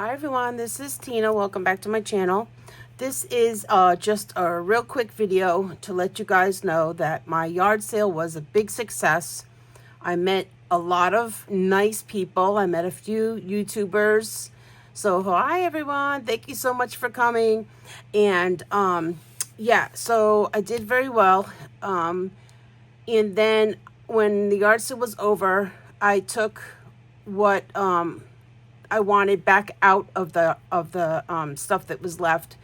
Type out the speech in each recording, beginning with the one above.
Hi everyone, this is Tina. Welcome back to my channel. This is just a real quick video to let you guys know that my yard sale was a big success. I met a lot of nice people. I met a few YouTubers. So hi everyone, thank you so much for coming. And yeah, so I did very well. And then when the yard sale was over, I took what I wanted back out of the stuff that was left,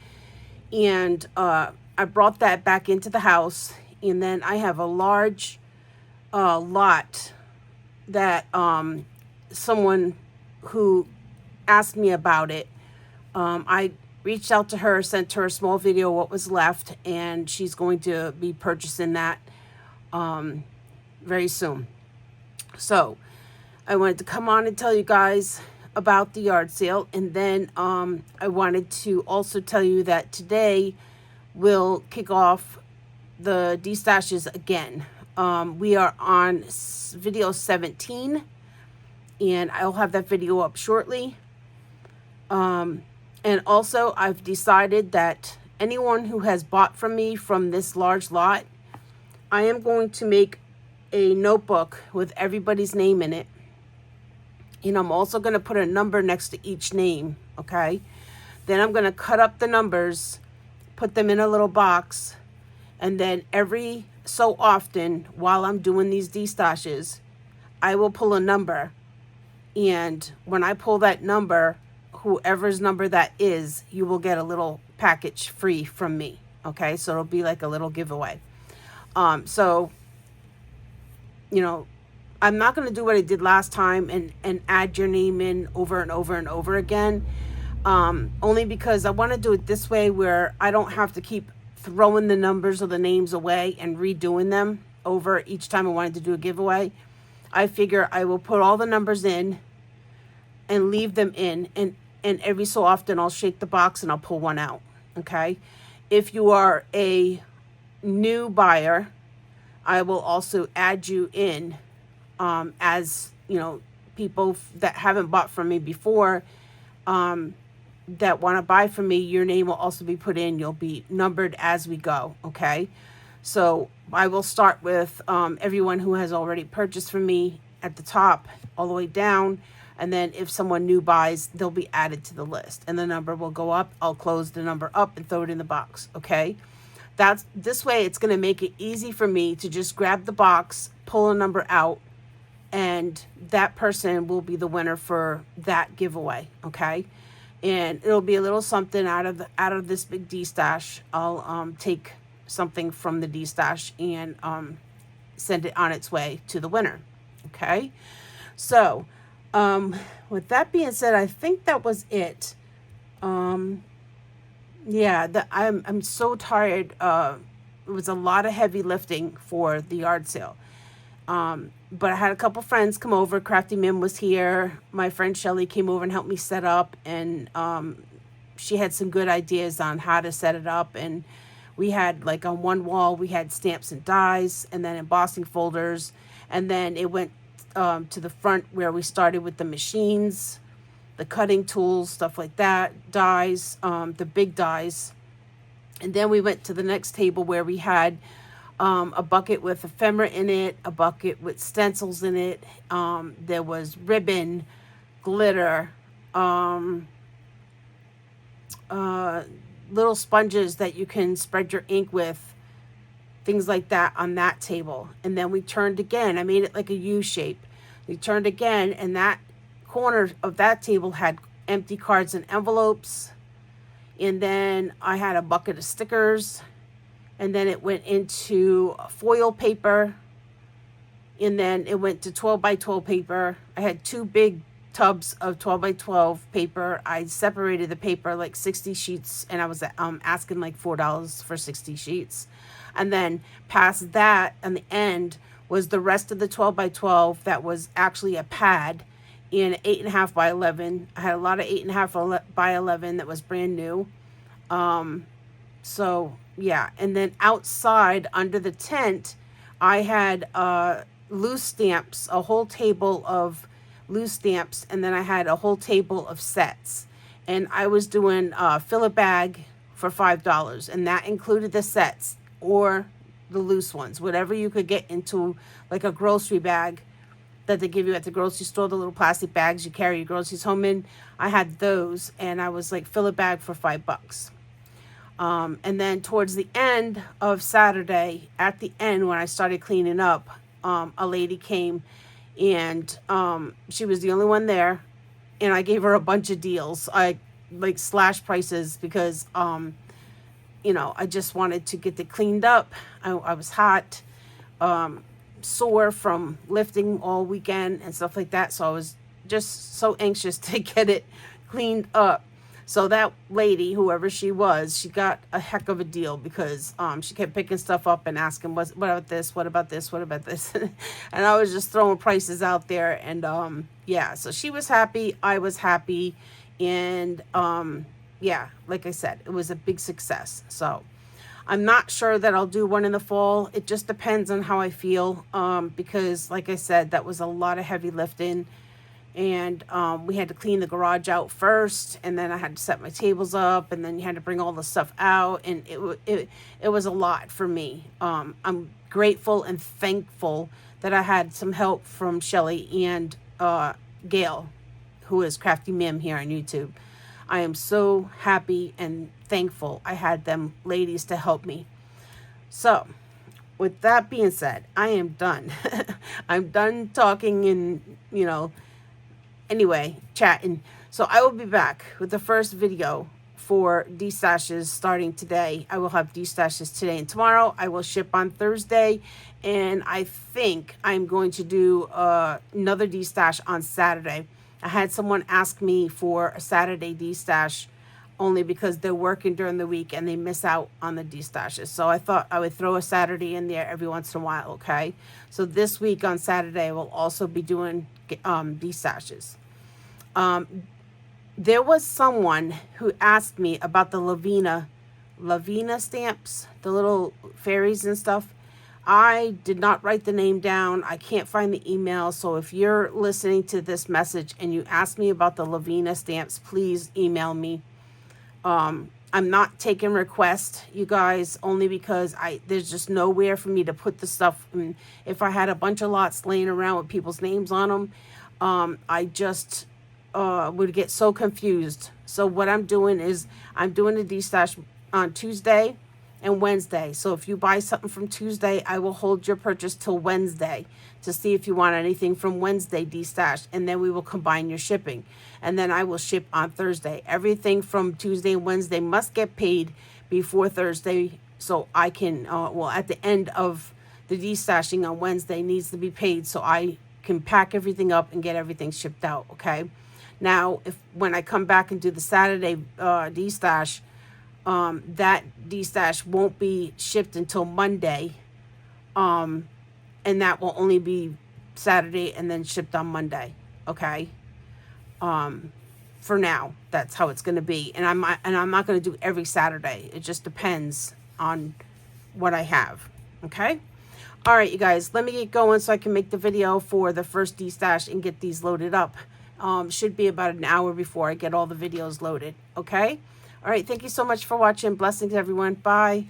and I brought that back into the house. And then I have a large lot that someone who asked me about it. I reached out to her, sent her a small video of what was left, and she's going to be purchasing that very soon. So I wanted to come on and tell you guys about the yard sale, and then I wanted to also tell you that today we'll kick off the destashes again. We are on video 17, and I'll have that video up shortly. And also I've decided that anyone who has bought from me from this large lot, I am going to make a notebook with everybody's name in it. And I'm also going to put a number next to each name, okay? Then I'm going to cut up the numbers, put them in a little box, and then every so often while I'm doing these destashes, I will pull a number. And when I pull that number, whoever's number that is, you will get a little package free from me, okay? So it'll be like a little giveaway. So, you know, I'm not going to do what I did last time and add your name in over and over and over again. Only because I want to do it this way where I don't have to keep throwing the numbers or the names away and redoing them over each time I wanted to do a giveaway. I figure I will put all the numbers in and leave them in, and every so often I'll shake the box and I'll pull one out, okay? If you are a new buyer, I will also add you in as, you know, people that haven't bought from me before, that want to buy from me, your name will also be put in. You'll be numbered as we go, okay? So I will start with everyone who has already purchased from me at the top all the way down, and then if someone new buys, they'll be added to the list, and the number will go up. I'll close the number up and throw it in the box, okay? That's this way it's going to make it easy for me to just grab the box, pull a number out, and that person will be the winner for that giveaway, okay? And it'll be a little something out of this big D-stash. I'll take something from the D-stash and send it on its way to the winner, okay? So with that being said, I think that was it. Yeah, I'm so tired. It was a lot of heavy lifting for the yard sale. But I had a couple friends come over. Crafty Mim was here. My friend Shelly came over and helped me set up, and she had some good ideas on how to set it up. And we had, like, on one wall we had stamps and dies, and then embossing folders, and then it went to the front where we started with the machines, the cutting tools, stuff like that, dies, the big dies. And then we went to the next table where we had a bucket with ephemera in it, a bucket with stencils in it. There was ribbon, glitter, little sponges that you can spread your ink with, things like that on that table. And then we turned again. I made it like a U shape. We turned again, and that corner of that table had empty cards and envelopes. And then I had a bucket of stickers. And then it went into foil paper. And then it went to 12 by 12 paper. I had two big tubs of 12 by 12 paper. I separated the paper like 60 sheets, and I was asking like $4 for 60 sheets. And then past that, on the end, was the rest of the 12 by 12 that was actually a pad in 8.5 by 11. I had a lot of 8.5 by 11 that was brand new. So yeah, and then outside under the tent, I had loose stamps, a whole table of loose stamps, and then I had a whole table of sets. and I was doing fill a bag for $5, and that included the sets or the loose ones, whatever you could get into, like a grocery bag that they give you at the grocery store, the little plastic bags you carry your groceries home in. I had those, and I was like, fill a bag for $5. And then towards the end of Saturday, at the end when I started cleaning up, a lady came, and she was the only one there, and I gave her a bunch of deals. I like slash prices because you know, I just wanted to get it cleaned up. I was hot, sore from lifting all weekend and stuff like that, so I was just so anxious to get it cleaned up. So that lady, whoever she was, she got a heck of a deal because she kept picking stuff up and asking, what about this? What about this? What about this? And I was just throwing prices out there. And yeah, so she was happy. I was happy. And yeah, like I said, it was a big success. So I'm not sure that I'll do one in the fall. It just depends on how I feel because, like I said, that was a lot of heavy lifting. And we had to clean the garage out first, and then I had to set my tables up, and then you had to bring all the stuff out, and it was a lot for me. I'm grateful and thankful that I had some help from Shelly and Gail, who is Crafty Mim here on YouTube. I am so happy and thankful I had them ladies to help me. So, with that being said, I am done. I'm done talking and, you know, anyway, chatting. So I will be back with the first video for D-stashes starting today. I will have D-stashes today and tomorrow. I will ship on Thursday, and I think I'm going to do another D-stash on Saturday. I had someone ask me for a Saturday D-stash only because they're working during the week and they miss out on the D-stashes. So I thought I would throw a Saturday in there every once in a while, okay? So this week on Saturday, I will also be doing D-stashes. There was someone who asked me about the Lavina stamps, the little fairies and stuff. I did not write the name down. I can't find the email. So if you're listening to this message and you ask me about the Lavina stamps, please email me. I'm not taking requests, you guys, only because there's just nowhere for me to put the stuff. And if I had a bunch of lots laying around with people's names on them, I just would get so confused. So what I'm doing is I'm doing a D-stash on Tuesday and Wednesday. So if you buy something from Tuesday, I will hold your purchase till Wednesday to see if you want anything from Wednesday D-stash, and then we will combine your shipping. And then I will ship on Thursday. Everything from Tuesday and Wednesday must get paid before Thursday, so I can, well, at the end of the D-stashing on Wednesday needs to be paid so I can pack everything up and get everything shipped out, okay? Now, when I come back and do the Saturday D-stash, that D-stash won't be shipped until Monday, and that will only be Saturday and then shipped on Monday, okay? For now, that's how it's going to be, and I'm not going to do every Saturday. It just depends on what I have, okay? All right, you guys, let me get going so I can make the video for the first D-stash and get these loaded up. Should be about an hour before I get all the videos loaded, okay? All right, thank you so much for watching. Blessings, everyone. Bye.